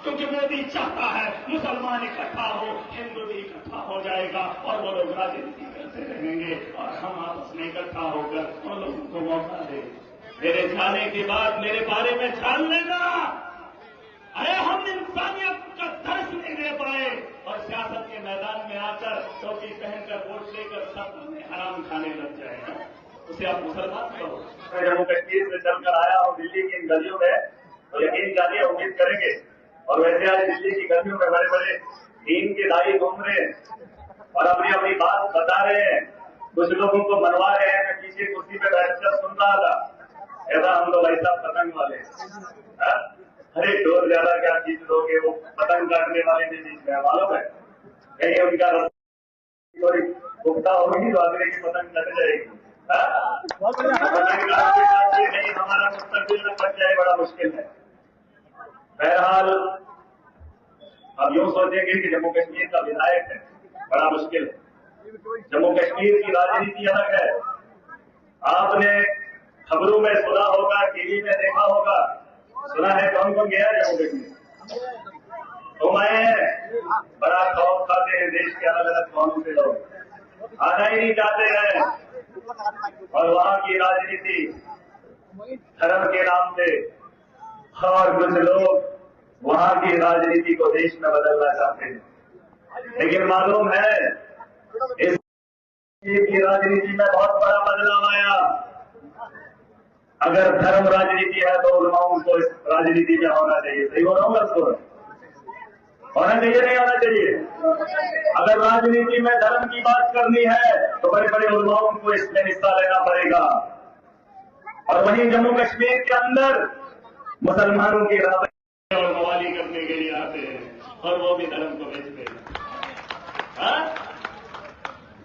क्योंकि मोदी चाहता है मुसलमान इकट्ठा हो, हिंदू भी इकट्ठा हो जाएगा और वो लोग राजनीति करते रहेंगे और हम आपस में इकट्ठा होकर उन लोगों को मौका दे। मेरे जाने के बाद मेरे बारे में जान लेना, अरे हम इंसानियत का दर्श नहीं ले पाए और सियासत के मैदान में आकर टोपी पहनकर वोट लेकर सब हराम खाने लग जाएगा, उसे आप मुसलमान कहो। मैं जम्मू कश्मीर से चलकर आया हूँ दिल्ली की इन गलियों में, तो यकीन जानिए उम्मीद करेंगे। और वैसे आज दिल्ली की गलियों में बड़े बड़े दीन के दाई घूम रहे हैं और अपनी अपनी बात बता रहे हैं, कुछ लोगों को मनवा रहे हैं। मैं पीछे कुर्सी पे बैठकर सुन रहा था, ऐसा हम लोग ऐसा पतंग वाले, अरे डोर ज्यादा क्या चीज लोगे, वो पतंग काटने वाले भी बीच में मालूम है, कहीं उनका पुख्ता होगी तो अगले की पतंग कट जाएगी। नहीं हमारा मुस्तकबिल में बच जाए बड़ा मुश्किल है। बहरहाल अब यूं सोचेंगे कि जम्मू कश्मीर का विधायक है, बड़ा मुश्किल है। जम्मू कश्मीर की राजनीति अलग है। आपने खबरों में सुना होगा, टीवी में देखा होगा, सुना है कौन कौन गया जम्मू कश्मीर? तुम आए हैं, बड़ा खौफ खाते हैं देश के अलग अलग कौनों से लोग, आना ही नहीं चाहते हैं। और वहां की राजनीति धर्म के नाम से, और कुछ लोग वहां की राजनीति को देश में बदलना चाहते हैं। लेकिन मालूम है इस की राजनीति में बहुत बड़ा बदलाव आया। अगर धर्म राजनीति है तो उलमाओं को इस राजनीति में होना चाहिए। सही बोल रहा हूँ उसको, होना चाहिए नहीं होना चाहिए? अगर राजनीति में धर्म की बात करनी है तो बड़े बड़े उलमाओं को इसमें हिस्सा लेना पड़ेगा। और वहीं जम्मू कश्मीर के अंदर मुसलमानों की और मवाली करने के लिए आते हैं और वो भी धर्म को बेचते हैं।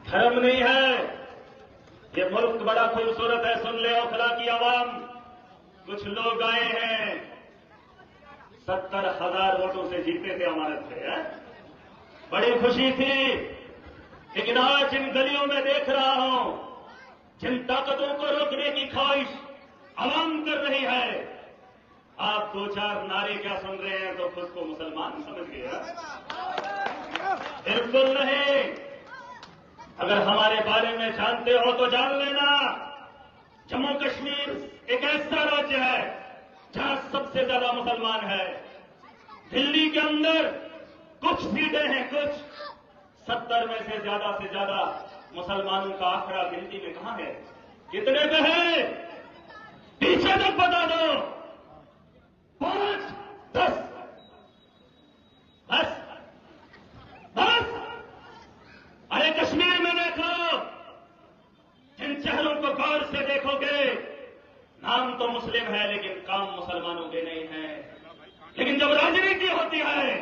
धर्म नहीं है। ये मुल्क बड़ा खूबसूरत है, सुन ले औखला की आवाम। कुछ लोग आए हैं 70,000 वोटों से जीते थे हमारे थे, बड़ी खुशी थी। लेकिन आज इन गलियों में देख रहा हूं जिन ताकतों को रोकने की ख्वाहिश आवाम कर रही है। आप दो चार नारे क्या सुन रहे हैं तो खुद को मुसलमान समझ गए? बिल्कुल नहीं। अगर हमारे बारे में जानते हो तो जान लेना, जम्मू कश्मीर एक ऐसा राज्य है जहां सबसे ज्यादा मुसलमान है। दिल्ली के अंदर कुछ सीटें हैं, कुछ 70 में से ज्यादा मुसलमानों का आंकड़ा गिनती में कहां है? कितने पे है? पीछे तक बता दो। 5, 10, बस। अरे कश्मीर में देखो, जिन चेहरों को गौर से देखोगे, नाम तो मुस्लिम है लेकिन काम मुसलमानों के नहीं है। लेकिन जब राजनीति होती है,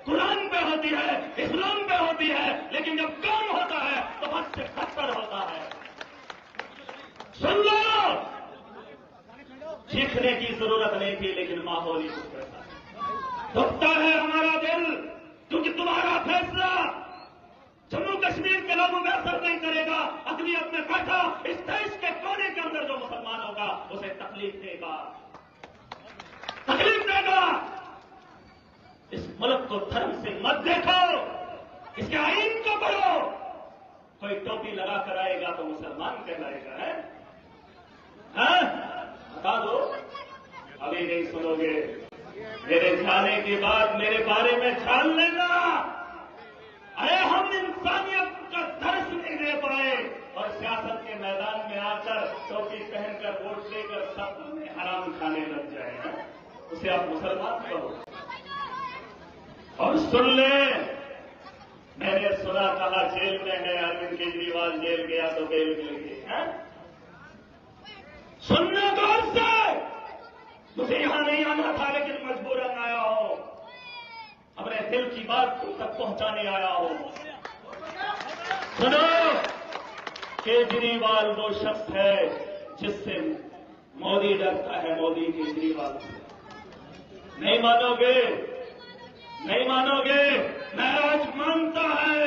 कुरान पे होती है, इस्लाम पे होती है, लेकिन जब काम होता है तो हद से बदतर होता है। सुन लो, सीखने की जरूरत नहीं थी लेकिन माहौल ही कुछ ऐसा दुखता है हमारा दिल, क्योंकि तुम्हारा फैसला जम्मू कश्मीर के लोगों में असर नहीं करेगा। अकलियत में बैठा इस देश के कोने के अंदर जो मुसलमान होगा उसे तकलीफ देगा। इस मुल्क को धर्म से मत देखो, इसके आईन को पढ़ो। कोई टोपी लगा कर आएगा तो मुसलमान कहलाएगा, है? बता दो, अभी नहीं सुनोगे। मेरे जाने के बाद मेरे बारे में जान लेना, अरे हम इंसानियत का दर्श नहीं दे पाए और सियासत के मैदान में आकर टोपी पहनकर वोट लेकर सब हराम खाने लग जाएगा, उसे आप मुसलमान कहो। और सुन ले, मैंने सुना कहा जेल में है अरविंद केजरीवाल, जेल गया तो बेल मिल गई। सुनना गौर से, मुझे यहां नहीं आना था लेकिन मजबूरन आया हो, अपने दिल की बात तुम तक पहुंचाने आया हो। सुनो, केजरीवाल वो शख्स है जिससे मोदी डरता है, मोदी केजरीवाल से। नहीं मानोगे, नहीं मानोगे। महराज मानता है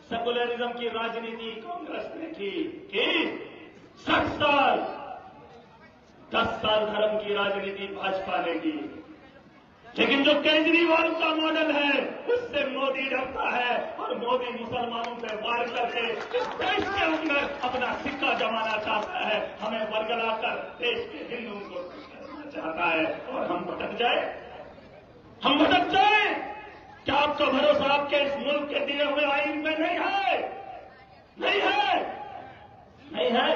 सेकुलरिज्म की राजनीति कांग्रेस ने की 60 साल, 10 साल धर्म की राजनीति भाजपा ने की। لیکن جو کیجریوال کا ماڈل ہے اس سے مودی ڈرتا ہے اور مودی مسلمانوں پہ وار کر کے اس دیش کے اندر اپنا سکہ جمانا چاہتا ہے، ہمیں ورگلا کر دیش کے ہندوؤں کو کرنا چاہتا ہے اور ہم بھٹک جائیں، ہم بھٹک جائیں۔ کیا آپ کا بھروسہ آپ کے اس ملک کے دیے ہوئے آئین میں نہیں ہے؟ نہیں ہے، نہیں ہے۔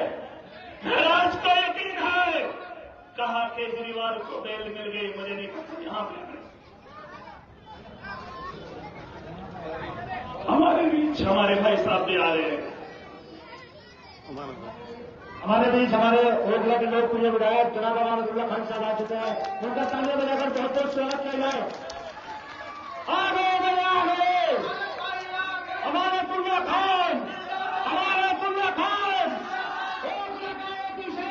مہاراج کو یقین ہے، کہا کیجریوال کو بیل مل گئی، مجھے نہیں پتا یہاں پہ ہمارے بیچ ہمارے بھائی صاحب بھی آ رہے ہیں، ہمارے بیچ ہمارے اوکھلا کے لوگ پریہ ودھائک جناب امانت اللہ خان صاحب آ چکے ہیں، ان کا تالیاں بجا کر بہت بہت سواگت کیا جائے۔ آگے امانت اللہ خان، امانت اللہ خان، اوکھلا کا پیچھے۔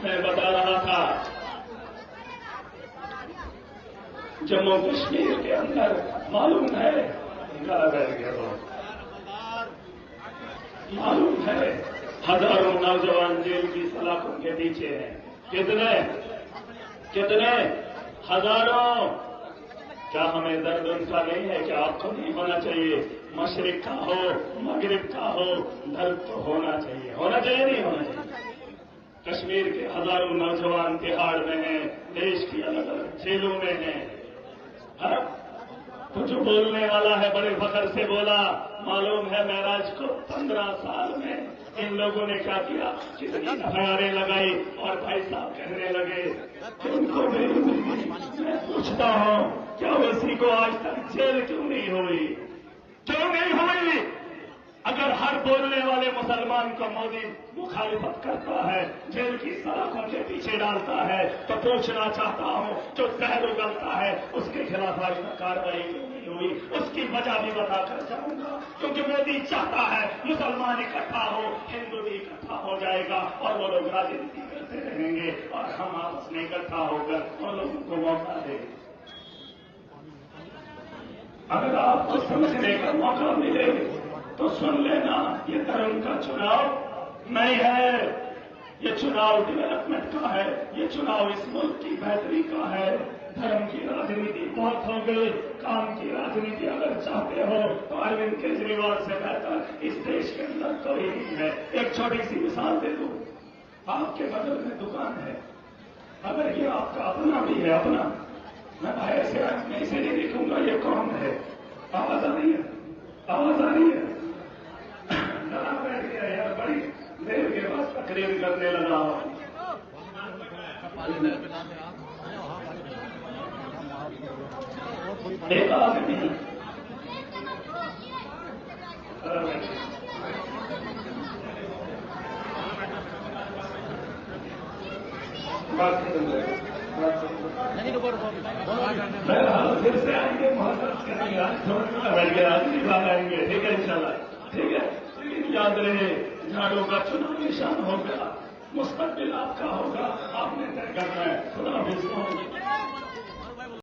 میں بتا رہا تھا جموں کشمیر کے اندر معلوم ہے ہزاروں نوجوان جیل کی سلاخوں کے پیچھے ہیں۔ کتنے ہزاروں۔ کیا ہمیں درد ان کا نہیں ہے؟ کیا آپ کو نہیں ہونا چاہیے؟ مشرق کا ہو مغرب کا ہو، درد تو ہونا چاہیے، ہونا چاہیے نہیں ہونا چاہیے۔ کشمیر کے ہزاروں نوجوان تہاڑ میں ہیں، دیش کی الگ الگ جیلوں میں ہیں۔ تو جو بولنے والا ہے بڑے فخر سے بولا، معلوم ہے مہاراج کو 15 سال میں ان لوگوں نے کیا کیا، کتنی ہتھیاریں لگائی، اور بھائی صاحب کہنے لگے کہ ان کو میں پوچھتا ہوں کیا اسی کو آج تک جیل کیوں نہیں ہوئی؟ کیوں نہیں ہوئی؟ اگر ہر بولنے والے مسلمان کو مودی مخالفت کرتا ہے، جیل کی سلاخوں کے پیچھے ڈالتا ہے، تو پوچھنا چاہتا ہوں جو زہر اگلتا ہے اس کے خلاف آج تک کارروائی کیوں نہیں ہوئی؟ اس کی وجہ بھی بتا کر جاؤں گا، کیونکہ مودی چاہتا ہے مسلمان اکٹھا ہو، ہندو بھی اکٹھا ہو جائے گا اور وہ لوگ راجنیتی کرتے رہیں گے اور ہم آپس میں اکٹھا ہو کر ان لوگوں کو موقع دیں گے۔ اگر آپ کو سمجھنے کا موقع ملے تو سن لینا، یہ دھرم کا چناؤ نہیں ہے، یہ چناؤ ڈیولپمنٹ کا ہے، یہ چناؤ اس ملک کی بہتری کا ہے۔ دھرم کی راجنیتی بہت ہو گئی، کام کی راجنیتی اگر چاہتے ہو تو اروند کیجریوال سے بہتر اس دیش کے اندر کوئی نہیں ہے۔ ایک چھوٹی سی مثال دے دوں، آپ کے بغل میں دکان ہے، اگر یہ آپ کا اپنا بھی ہے، اپنا، میں اسے نہیں دیکھوں گا یہ کون ہے، آواز آ رہی ہے، آواز آ رہی ہے، بیٹھ گیا یار، بڑی دیر کے بعد تقریر کرنے لگا۔ ایک آدمی پھر سے آئیں گے، محبت کریں گے، بیٹھ کے آدمی بات آئیں گے، ٹھیک ہے انشاءاللہ، ٹھیک ہے۔ یاد رہے جھاڑوں کا چناؤ نشان ہوگا، مستقبل آپ کا ہوگا، آپ نے طے کرنا ہے۔ خدا حافظ۔